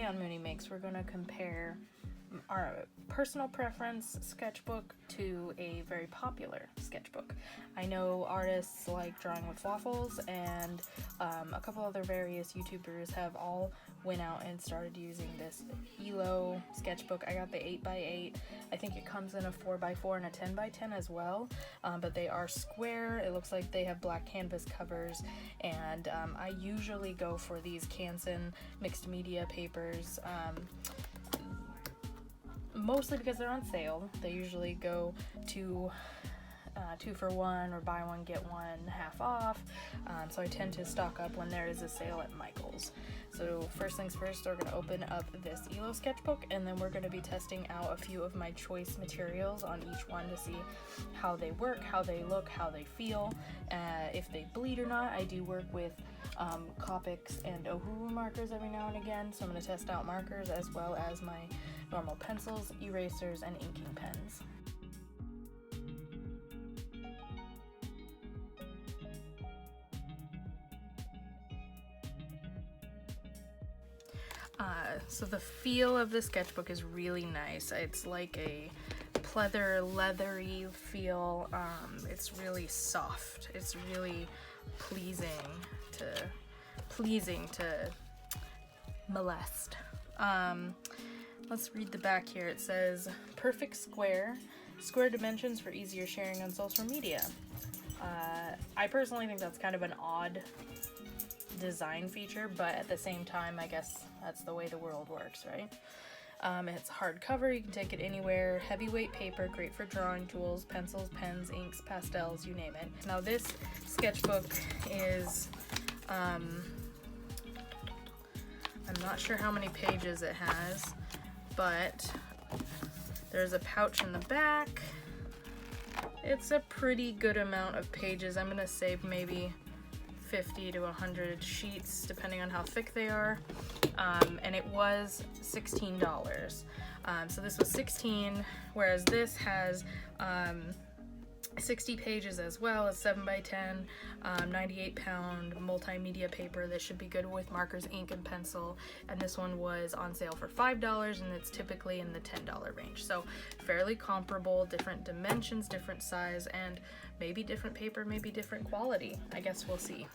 on Mooney Makes, we're going to compare our personal preference sketchbook to a very popular sketchbook. I know artists like Drawing with Waffles and a couple other various YouTubers have all went out and started using this iLLO sketchbook. I got the 8x8. I think it comes in a 4x4 and a 10x10 as well, but they are square. It looks like they have black canvas covers, and I usually go for these Canson mixed media papers, mostly because they're on sale. They usually go to 2 for 1 or buy one get one half off, so I tend to stock up when there is a sale at Michael's. So first things first, we're going to open up this iLLO sketchbook, and then we're going to be testing out a few of my choice materials on each one to see how they work, how they look, how they feel, if they bleed or not. I do work with Copics and Ohuhu markers every now and again, so I'm going to test out markers as well as my normal pencils, erasers, and inking pens. So the feel of the sketchbook is really nice. It's like a pleather, leathery feel. It's really soft. It's really pleasing to molest. Let's read the back here. It says, perfect square dimensions for easier sharing on social media. I personally think that's kind of an odd design feature, but at the same time, I guess that's the way the world works, right? It's hardcover, you can take it anywhere, heavyweight paper, great for drawing tools, pencils, pens, inks, pastels, you name it. Now this sketchbook is, I'm not sure how many pages it has, but there's a pouch in the back. It's a pretty good amount of pages. I'm gonna save maybe 50 to 100 sheets depending on how thick they are, and it was $16. So this was $16, whereas this has 60 pages as well. It's 7x10, 98-pound multimedia paper that should be good with markers, ink, and pencil. And this one was on sale for $5, and it's typically in the $10 range. So fairly comparable, different dimensions, different size, and maybe different paper, maybe different quality. I guess we'll see.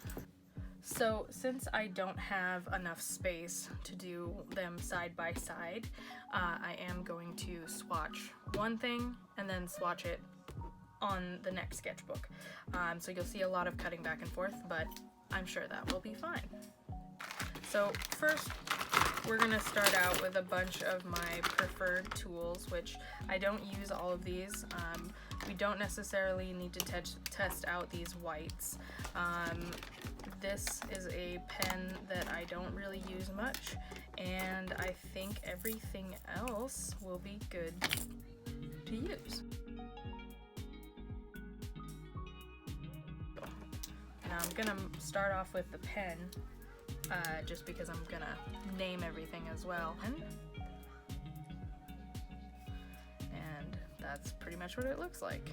So since I don't have enough space to do them side by side, I am going to swatch one thing and then swatch it on the next sketchbook. So you'll see a lot of cutting back and forth, but I'm sure that will be fine. So first, we're gonna start out with a bunch of my preferred tools, which I don't use all of these. We don't necessarily need to test out these whites. This is a pen that I don't really use much, and I think everything else will be good to use. Now I'm gonna start off with the pen, just because I'm gonna name everything as well. And that's pretty much what it looks like.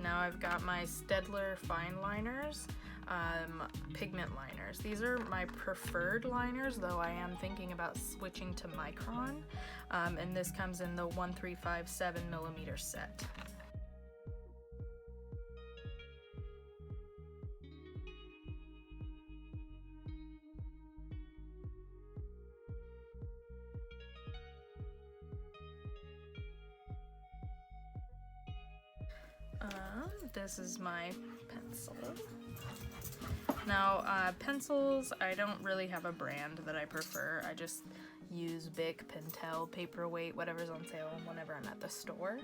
Now I've got my Staedtler fine liners, pigment liners. These are my preferred liners, though I am thinking about switching to Micron, and this comes in the 1357 millimeter set. This is my pencil. Now, pencils, I don't really have a brand that I prefer. I just use Bic, Pentel, Paperweight, whatever's on sale whenever I'm at the store.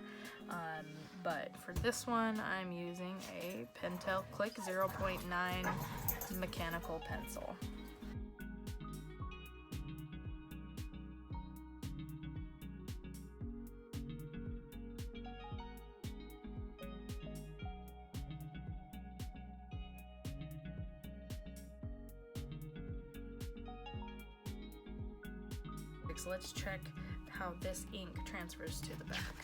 But for this one, I'm using a Pentel Click 0.9 mechanical pencil. So let's check how this ink transfers to the back.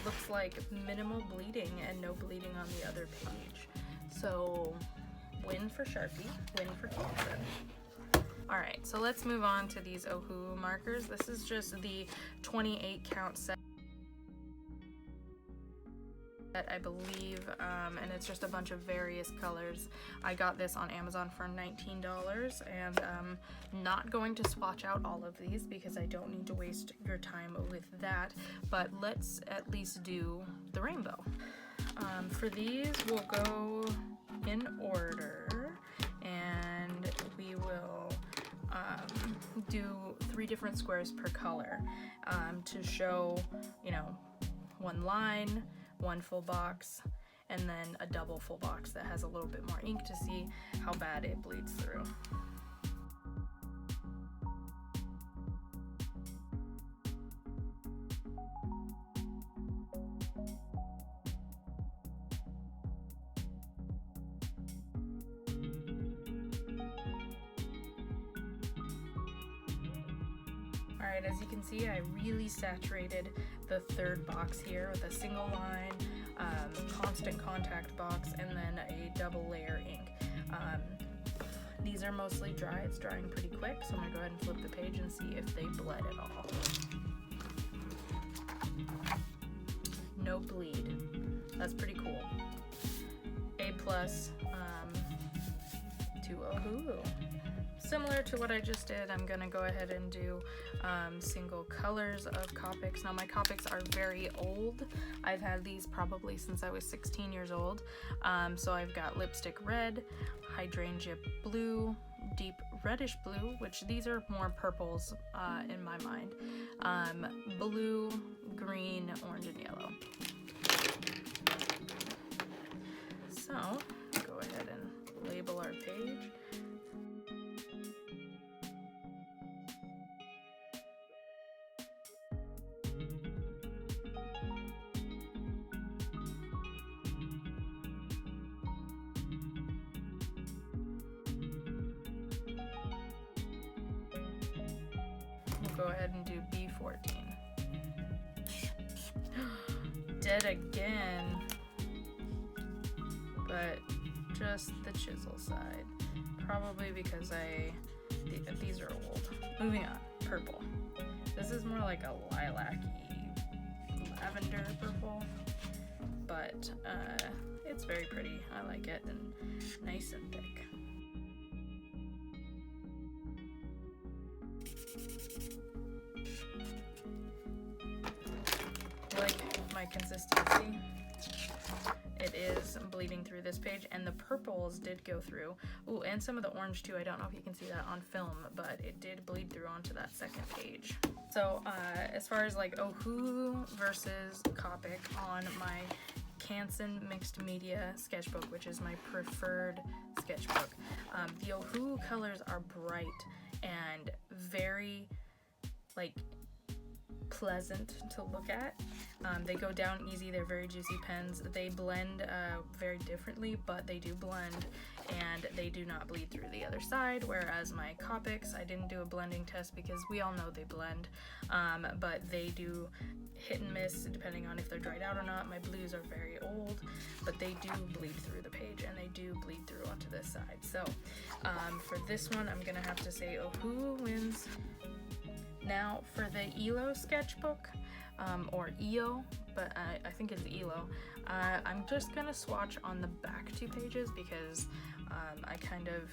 Looks like minimal bleeding and no bleeding on the other page. So win for Sharpie, win for Canson. Alright, so let's move on to these Ohuhu markers. This is just the 28 count set, I believe, and it's just a bunch of various colors. I got this on Amazon for $19, and not going to swatch out all of these because I don't need to waste your time with that, but let's at least do the rainbow. For these, we'll go in order, and we will do 3 different squares per color to show, you know, one line, one full box, and then a double full box that has a little bit more ink to see how bad it bleeds through. Alright, as you can see, I really saturated the 3rd box here with a single line, constant contact box, and then a double layer ink. These are mostly dry. It's drying pretty quick, so I'm going to go ahead and flip the page and see if they bled at all. No bleed. That's pretty cool. A+ to Ohuhu. Similar to what I just did, I'm gonna go ahead and do single colors of Copics. Now my Copics are very old. I've had these probably since I was 16 years old. So I've got lipstick red, hydrangea blue, deep reddish blue, which these are more purples in my mind, blue, green, orange, and yellow. So go ahead and label our page. We'll go ahead and do B14. Dead again, but just the chisel side. Probably because these are old. Moving on, purple. This is more like a lilac-y lavender purple, but it's very pretty. I like it, and nice and thick. Like my consistency. It is bleeding through this page, and the purples did go through. Ooh, and some of the orange too. I don't know if you can see that on film, but it did bleed through onto that 2nd page. So as far as like Ohuhu versus Copic on my Canson mixed media sketchbook, which is my preferred sketchbook, the Ohuhu colors are bright and very like pleasant to look at. They go down easy. They're very juicy pens. They blend very differently, but they do blend, and they do not bleed through the other side, whereas my Copics, I didn't do a blending test because we all know they blend, but they do hit and miss depending on if they're dried out or not. My blues are very old, but they do bleed through the page, and they do bleed through onto this side. So for this one, I'm gonna have to say Ohuhu wins. Now for the iLLO sketchbook, or iLLO, but I think it's iLLO, I'm just gonna swatch on the back 2 pages because I kind of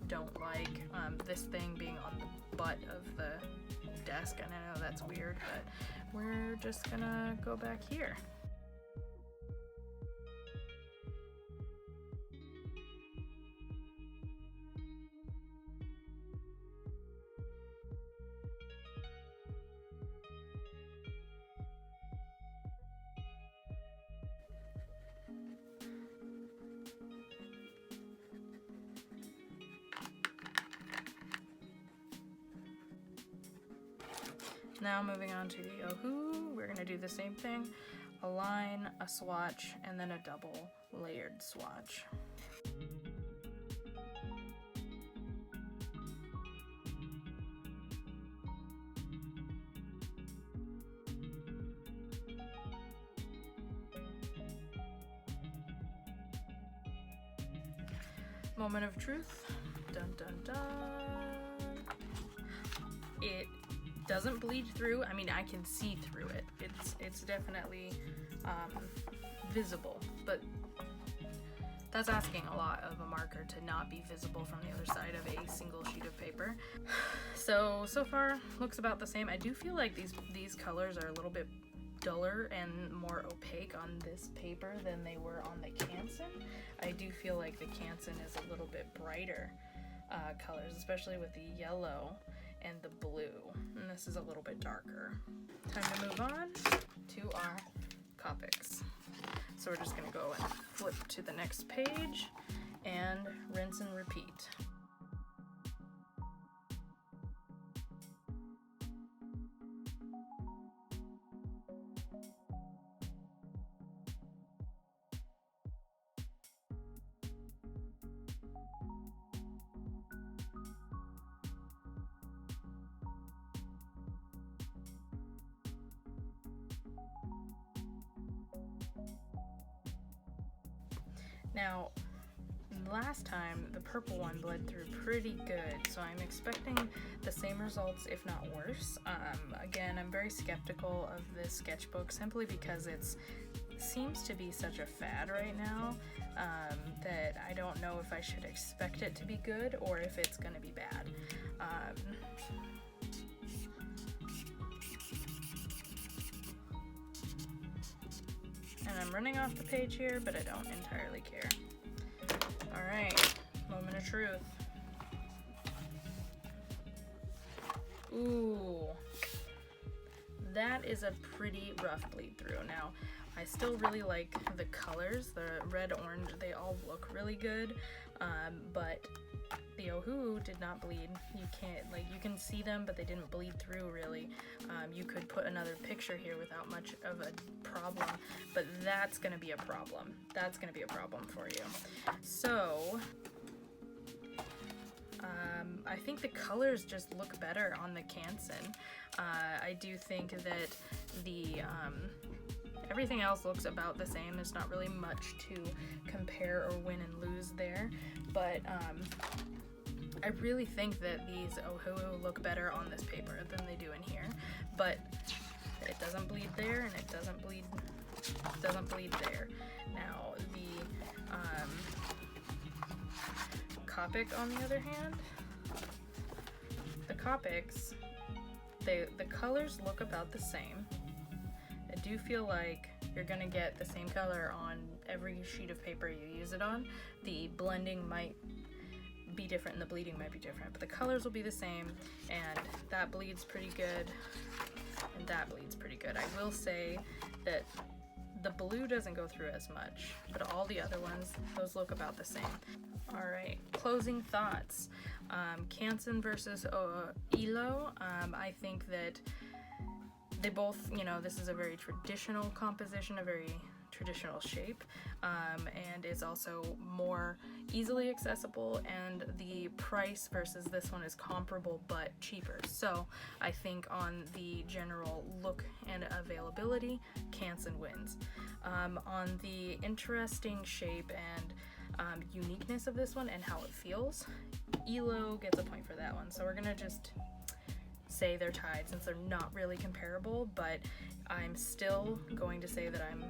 don't like this thing being on the butt of the desk, and I know that's weird, but we're just gonna go back here. Now moving on to the Ohuhu, we're gonna do the same thing. A line, a swatch, and then a double layered swatch. Moment of truth. Dun dun dun. It doesn't bleed through. I mean, I can see through it. It's definitely visible, but that's asking a lot of a marker to not be visible from the other side of a single sheet of paper. So far looks about the same. I do feel like these colors are a little bit duller and more opaque on this paper than they were on the Canson. I do feel like the Canson is a little bit brighter colors, especially with the yellow and the blue, and this is a little bit darker. Time to move on to our Copics. So we're just gonna go and flip to the next page and rinse and repeat. Now, last time the purple one bled through pretty good, so I'm expecting the same results, if not worse. Again, I'm very skeptical of this sketchbook simply because it seems to be such a fad right now that I don't know if I should expect it to be good or if it's going to be bad. And I'm running off the page here, but I don't entirely care. Alright, moment of truth. Ooh, that is a pretty rough bleed through. Now, I still really like the colors, the red, orange, they all look really good, but the Ohuhu did not bleed. You can't, like, you can see them, but they didn't bleed through really. You could put another picture here without much of a problem, but that's gonna be a problem. That's gonna be a problem for you. So, I think the colors just look better on the Canson. I do think that the, everything else looks about the same. There's not really much to compare or win and lose there, but I really think that these Ohuhu look better on this paper than they do in here, but it doesn't bleed there and it doesn't bleed there. Now the Copic, on the other hand, the Copics, the colors look about the same. I do feel like you're gonna get the same color on every sheet of paper you use it on. The blending might be different and the bleeding might be different, but the colors will be the same, and that bleeds pretty good and that bleeds pretty good. I will say that the blue doesn't go through as much, but all the other ones, those look about the same. All right, closing thoughts. Canson versus iLLO. I think that they both, you know, this is a very traditional composition, a very traditional shape, and is also more easily accessible, and the price versus this one is comparable but cheaper. So I think on the general look and availability, Canson wins. On the interesting shape and uniqueness of this one and how it feels, iLLO gets a point for that one. So we're gonna just say they're tied since they're not really comparable, but I'm still going to say that I'm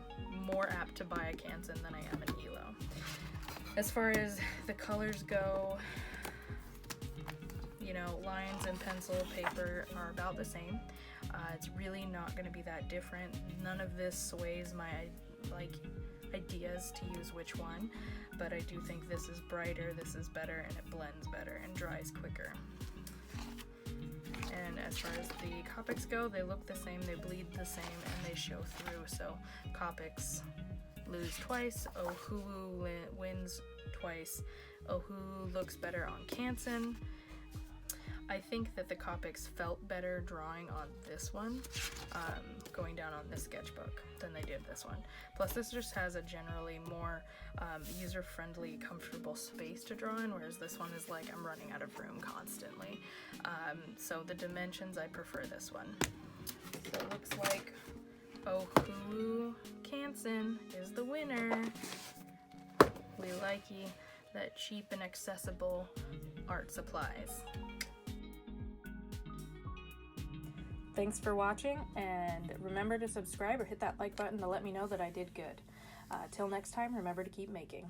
more apt to buy a Canson than I am an iLLO. As far as the colors go, you know, lines and pencil paper are about the same. It's really not going to be that different. None of this sways my ideas to use which one, but I do think this is brighter, this is better, and it blends better and dries quicker. And as far as the Copics go, they look the same, they bleed the same, and they show through. So Copics lose twice, Ohuhu wins twice. Ohuhu looks better on Canson. I think that the Copics felt better drawing on this one, going down on this sketchbook, than they did this one. Plus this just has a generally more user-friendly, comfortable space to draw in, whereas this one is like I'm running out of room constantly. So the dimensions, I prefer this one. So it looks like Ohuhu Canson is the winner. We likey. that cheap and accessible art supplies. Thanks for watching, and remember to subscribe or hit that like button to let me know that I did good. Till next time, remember to keep making.